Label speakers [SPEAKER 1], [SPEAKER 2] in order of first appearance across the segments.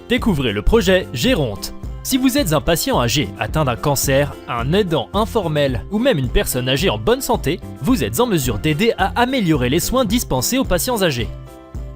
[SPEAKER 1] Découvrez le projet Géronte. Si vous êtes un patient âgé atteint d'un cancer, un aidant informel ou même une personne âgée en bonne santé, vous êtes en mesure d'aider à améliorer les soins dispensés aux patients âgés.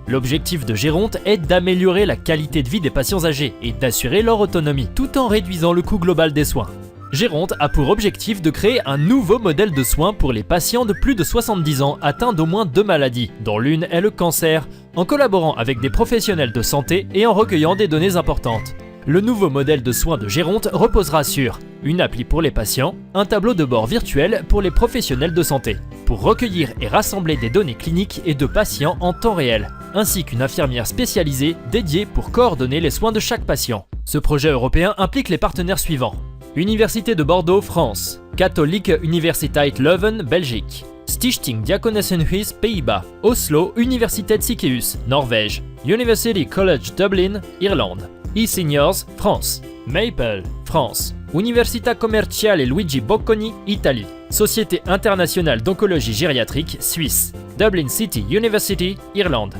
[SPEAKER 1] L'objectif de Géronte est d'améliorer la qualité de vie des patients âgés et d'assurer leur autonomie, tout en réduisant le coût global des soins. Géronte a pour objectif de créer un nouveau modèle de soins pour les patients de plus de 70 ans atteints d'au moins 2 maladies, dont l'une est le cancer, en collaborant avec des professionnels de santé et en recueillant des données importantes. Le nouveau modèle de soins de Géronte reposera sur une appli pour les patients, un tableau de bord virtuel pour les professionnels de santé, pour recueillir et rassembler des données cliniques et de patients en temps réel, ainsi qu'une infirmière spécialisée dédiée pour coordonner les soins de chaque patient. Ce projet européen implique les partenaires suivants: Université de Bordeaux, France, Katholieke Universiteit Leuven, Belgique, Stichting Diakonessenhuis, Pays-Bas, Oslo Universiteit Ziekenhuis, Norvège, University College Dublin, Irlande, eSeniors, France, Maple, France, Università Commerciale Luigi Bocconi, Italie, Société internationale d'oncologie gériatrique, Suisse, Dublin City University, Irlande.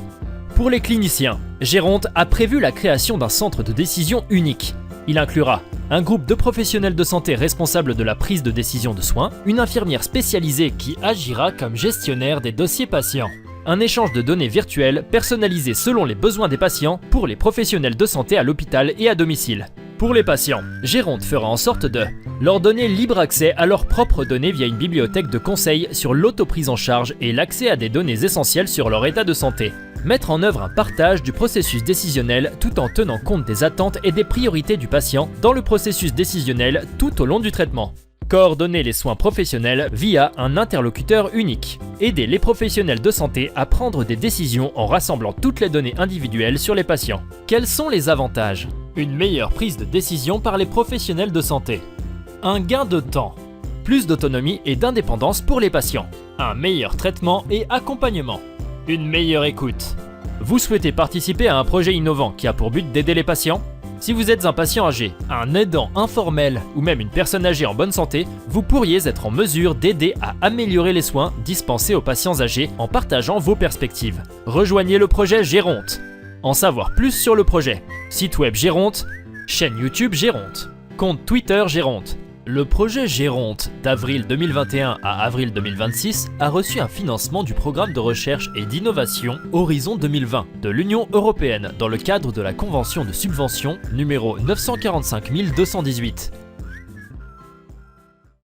[SPEAKER 1] Pour les cliniciens, Géronte a prévu la création d'un centre de décision unique. Il inclura un groupe de professionnels de santé responsables de la prise de décision de soins, une infirmière spécialisée qui agira comme gestionnaire des dossiers patients, un échange de données virtuelles personnalisées selon les besoins des patients pour les professionnels de santé à l'hôpital et à domicile. Pour les patients, Géronte fera en sorte de leur donner libre accès à leurs propres données via une bibliothèque de conseils sur l'autoprise en charge et l'accès à des données essentielles sur leur état de santé. Mettre en œuvre un partage du processus décisionnel tout en tenant compte des attentes et des priorités du patient dans le processus décisionnel tout au long du traitement. Coordonner les soins professionnels via un interlocuteur unique. Aider les professionnels de santé à prendre des décisions en rassemblant toutes les données individuelles sur les patients. Quels sont les avantages? Une meilleure prise de décision par les professionnels de santé. Un gain de temps. Plus d'autonomie et d'indépendance pour les patients. Un meilleur traitement et accompagnement. Une meilleure écoute. Vous souhaitez participer à un projet innovant qui a pour but d'aider les patients? Si vous êtes un patient âgé, un aidant informel ou même une personne âgée en bonne santé, vous pourriez être en mesure d'aider à améliorer les soins dispensés aux patients âgés en partageant vos perspectives. Rejoignez le projet Géronte. En savoir plus sur le projet: site web Géronte, chaîne YouTube Géronte, compte Twitter Géronte. Le projet Géronte, d'avril 2021 à avril 2026, a reçu un financement du programme de recherche et d'innovation Horizon 2020 de l'Union européenne dans le cadre de la convention de subvention numéro 945218.